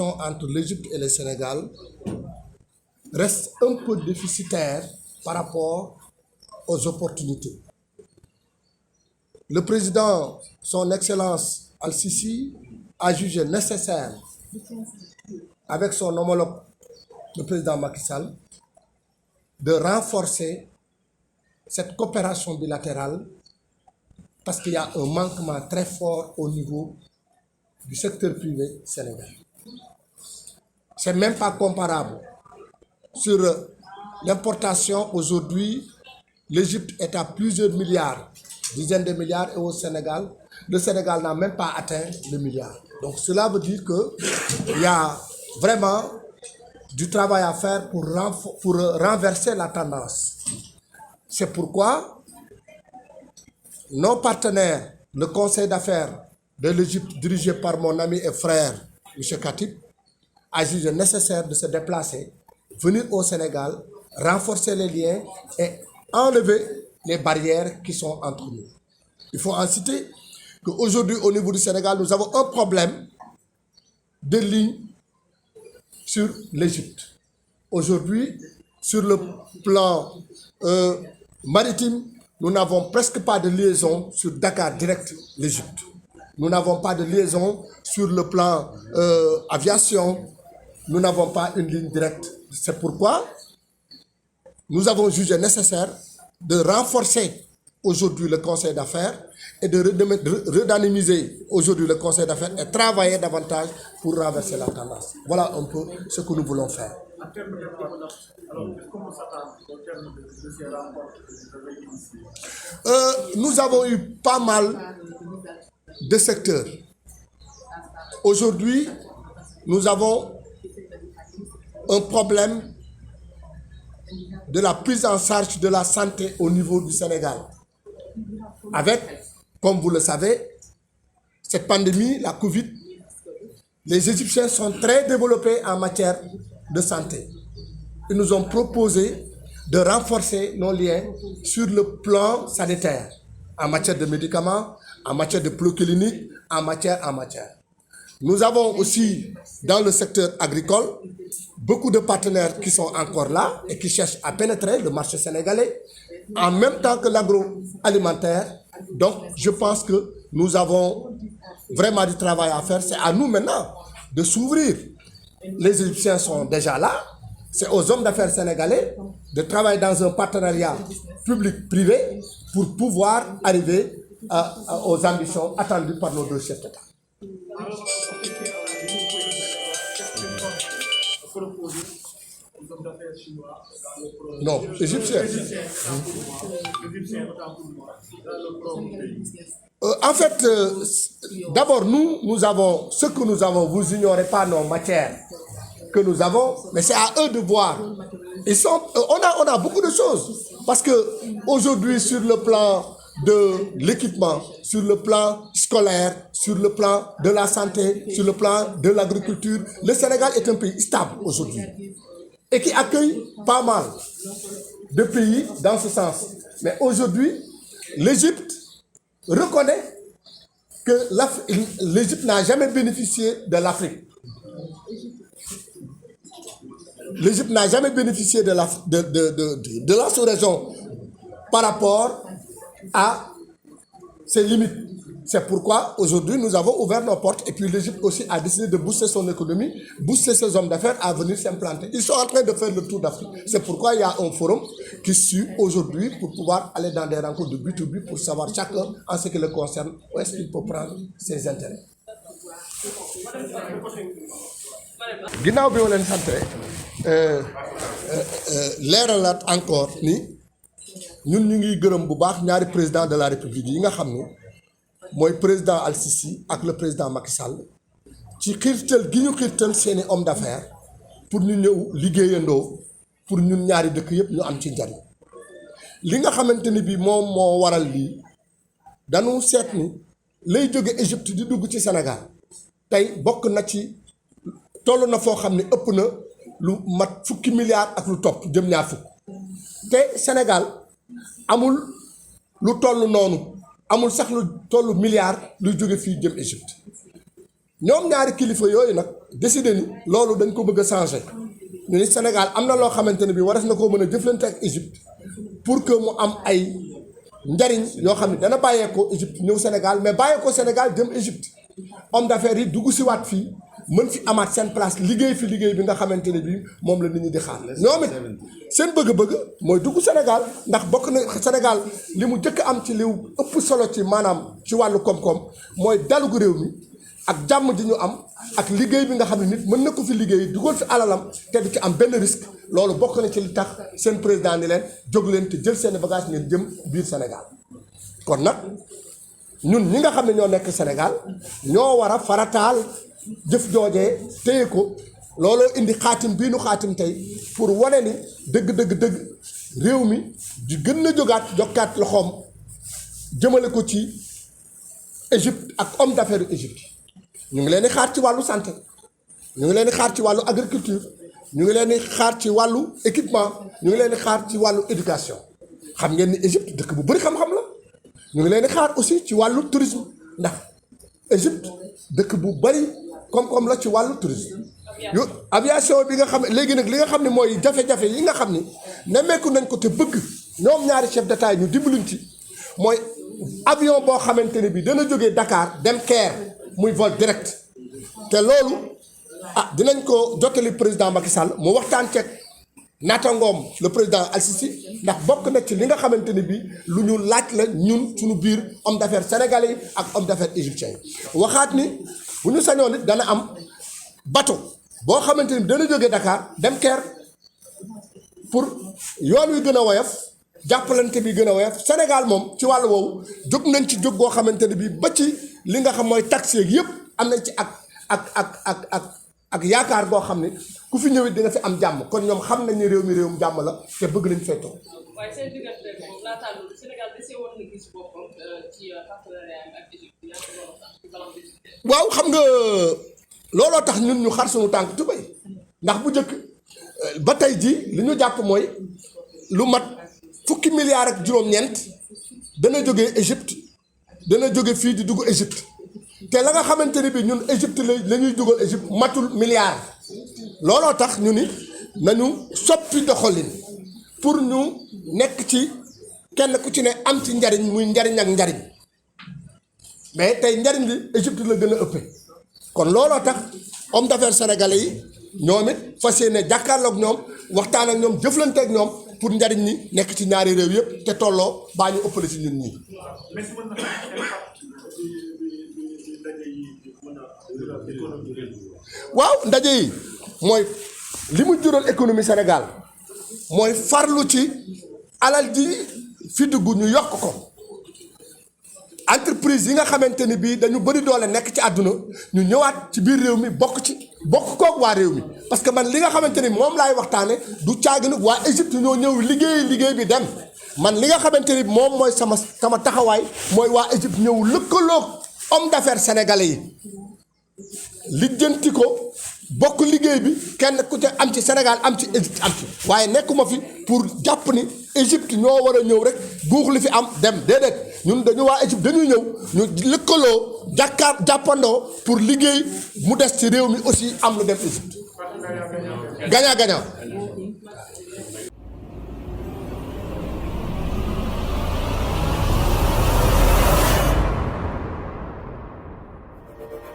relations entre l'Égypte et le Sénégal reste un peu déficitaire par rapport aux opportunités. Le président, son Excellence Al-Sisi, a jugé nécessaire, avec son homologue, le président Macky Sall, de renforcer cette coopération bilatérale parce qu'il y a un manquement très fort au niveau du secteur privé sénégalais. Ce n'est même pas comparable. Sur l'importation, aujourd'hui, l'Égypte est à plusieurs milliards, dizaines de milliards, et au Sénégal, le Sénégal n'a même pas atteint le milliard. Donc cela veut dire qu'il y a vraiment du travail à faire pour renverser la tendance. C'est pourquoi nos partenaires, le Conseil d'affaires de l'Égypte, dirigé par mon ami et frère, M. Khatib, a jugé nécessaire de se déplacer, venir au Sénégal, renforcer les liens et enlever les barrières qui sont entre nous. Il faut en citer qu'aujourd'hui, au niveau du Sénégal, nous avons un problème de ligne sur l'Égypte. Aujourd'hui, sur le plan maritime, nous n'avons presque pas de liaison sur Dakar direct l'Égypte. Nous n'avons pas de liaison sur le plan aviation. Nous n'avons pas une ligne directe. C'est pourquoi nous avons jugé nécessaire de renforcer aujourd'hui le Conseil d'affaires et de redynamiser aujourd'hui le Conseil d'affaires et travailler davantage pour renverser la tendance. Voilà un peu ce que nous voulons faire. En termes de alors, comment s'attend au terme de ces rapports que vous avez initiés? Nous avons eu pas mal de secteurs. Aujourd'hui, nous avons un problème de la prise en charge de la santé au niveau du Sénégal. Avec, comme vous le savez, cette pandémie, la Covid, les Égyptiens sont très développés en matière de santé. Ils nous ont proposé de renforcer nos liens sur le plan sanitaire, en matière de médicaments, en matière de polycliniques, en matière. Nous avons aussi, dans le secteur agricole, beaucoup de partenaires qui sont encore là et qui cherchent à pénétrer le marché sénégalais, en même temps que l'agroalimentaire. Donc, je pense que nous avons vraiment du travail à faire. C'est à nous maintenant de s'ouvrir. Les Égyptiens sont déjà là. C'est aux hommes d'affaires sénégalais de travailler dans un partenariat public-privé pour pouvoir arriver aux ambitions attendues par nos deux chefs d'État. Non, égyptiens. En fait, d'abord, nous avons ce que nous avons. Vous ignorez pas nos matières que nous avons, mais c'est à eux de voir. On a beaucoup de choses. Parce qu'aujourd'hui, sur le plan de l'équipement, sur le plan scolaire, sur le plan de la santé, sur le plan de l'agriculture, le Sénégal est un pays stable aujourd'hui et qui accueille pas mal de pays dans ce sens. Mais aujourd'hui, l'Égypte reconnaît que l'Égypte n'a jamais bénéficié de l'Afrique. L'Égypte n'a jamais bénéficié de la sous-région par rapport à ses limites. C'est pourquoi aujourd'hui nous avons ouvert nos portes et puis l'Égypte aussi a décidé de booster son économie, booster ses hommes d'affaires à venir s'implanter. Ils sont en train de faire le tour d'Afrique. C'est pourquoi il y a un forum qui suit aujourd'hui pour pouvoir aller dans des rencontres de but to but pour savoir chacun en ce qui le concerne où est-ce qu'il peut prendre ses intérêts. ginnaaw bi ma leen sant leeralaat encore ni ñun ñu ngi gërëm bu baax ñaari président de la République yi nga xam ni mooy président Al-Sisi ak le président Macky Sall ci xiirtal gi ñu xiirtal seeni homme d'affaires pour ñu ñëw liggéeyandoo pour ñun ñaari dëkk yëpp ñu am ci njariñ li nga xamante ni bi moom moo waral lii dañu seet ni lay jóge Égypte di dugg ci Sénégal tey bokk na ci toll na foo xam ne ëpp na lu mat fukki milliards ak lu topp jëm ñaar fukk te Sénégal amul lu toll noonu amul sax lu toll milliard luy jóge fii jëm Égypte ñoom ñaari kilifa yooyu nag décidé ni loolu dañ ko bëgg a changer ñu ni Sénégal am na loo xamante ne bii waras na koo mën a jëflante ak Égypte pour que mu am ay njariñ yoo xam ne dana bàyyeekoo Égypte ñëw Sénégal mais bàyyeekoo Sénégal jëm Égypte homme d'affaires yi dugg si waat fii mën fi amaat seen place liggéey fi liggéey bi nga xamante ne bii moom la nit ñi di xaar ñoom it seen bëgg-bëgg mooy dugg Sénégal ndax bokk na Sénégal li mu jëkk am ci li ëpp solo ci maanaam ci wàllu koom-koom mooy dalugu réew mi ak jàmm ji ñu am ak liggéey bi nga xam ne nit mën na ko fi liggéey dugal fi alalam te du ci am benn risque loolu bokk na ci li tax seen président ni leen jóg leen te jël seen bagage ngeen jëm biir Sénégal kon nag ñun ñi nga xam ne ñoo nekk Sénégal ñoo war a farataal jëf joojee téye ko looloo indi xaatim bii nu xaatim tey pour wane ni dëgg réew mi di gën a jógaat jokkaat loxoom jëmale ko ci Égypte ak homme d'affaires Égypte ñu ngi leen di xaar ci wàllu santé ñu ngi leen di xaar ci wàllu agriculture ñu ngi leen di xaar ci wàllu équipement ñu ngi leen di xaar ci wàllu éducation xam ngeen ni Égypte dëkk bu bëri xam-xam la ñu ngi leen di xaar aussi ci wàllu tourisme ndax Égypte dëkk bu bëri koom-koom la ci wàllu tourisme yu aviation bi nga xam ne léegi nag li nga xam ne mooy jafe-jafe yi nga xam ni nemmeeku nañ ko te bëgg ñoom ñaari chef d'état ñu dimbaluñ ci mooy avion boo xamante ne bi dana jógee Dakar dem Caire muy vol direct te loolu dinañ ko jottali président Macky Sall mu waxtaan ceeg naataangoom le président Al-Sisi ndax bokk na ci li nga xamante ne bii lu ñu laaj la ñun suñu biir homme d'affaires sénégalais yi ak homme d'affaires égyptien yi waxaat ni bu ñu sañoon it dana am bateau boo xamante ni dana jógee Dakar dem Caire pour yoon wi gën a woyof jàppalante bi gën a woyof Sénégal moom ci wàllu woowu jóg nañ ci jóg goo xamante ne bii ba ci li nga xam mooy taxi yëpp am nañ ci ak yaakaar boo xam ne ku fi ñëwit di nga fi am jàmm kon ñoom xam nañ ne réew mi réewum jàmm la te bëgg nañ fay toog. waaye seen diggante moom laataa loolu Sénégal dese woon na gis boppam ci partenariat ak Égypte waaw xam nga looloo tax ñun ñu xar suñu tànk tubéy ndax bu njëkk ba tey ji li ñu jàpp mooy lu mat fukki milliards ak juróom-ñeent dana jógee Égypte dana jóge fii di dugg Égypte te la nga xamante ni bi ñun Égypte la ñuy dugal Égypte matul milliard looloo tax ñu ni nañu soppi doxalin pour ñu nekk ci kenn ku ci ne am ci njariñ muy njariñ ak njariñ mais tey njariñ li Égypte la gën a ëppee kon looloo tax homme d'affaires sénégalais yi ñoom it fas yéene jàkkaarloog ñoom waxtaan ak ñoom jëflante ak ñoom pour njariñ ñi nekk ci ñaari réew yëpp te tolloo baa ñu ëppale ci ñun ñii. waaw ndaje yi mooy li mu jural économie Sénégal mooy farlu ci alal ji fi dugg ñu yokk ko entreprise yi nga xamante ni bii dañu bëri doole nekk ci àdduna ñu ñëwaat ci biir réew mi bokk koog waa réew mi parce que man li nga xamante ni moom laay waxtaane du caagi nag waa Égypte ñoo ñëw liggéey bi dem man li nga xamante ni moom mooy sama taxawaay mooy waa Égypte ñëw lëkkaloog homme d'affaires sénégalais yi lijjanti ko bokk liggéey bi kenn ku ci am ci Sénégal am ci Égypte am ci waaye nekkuma fi pour jàpp ni Égypte ñoo war a ñëw rek buux li fi am dem déedéet ñun dañu waa Égypte dañuy ñëw ñu lëkkaloo jàppandoo pour liggéey mu des ci réew mi aussi am lu dem Égypte gagnant gagnant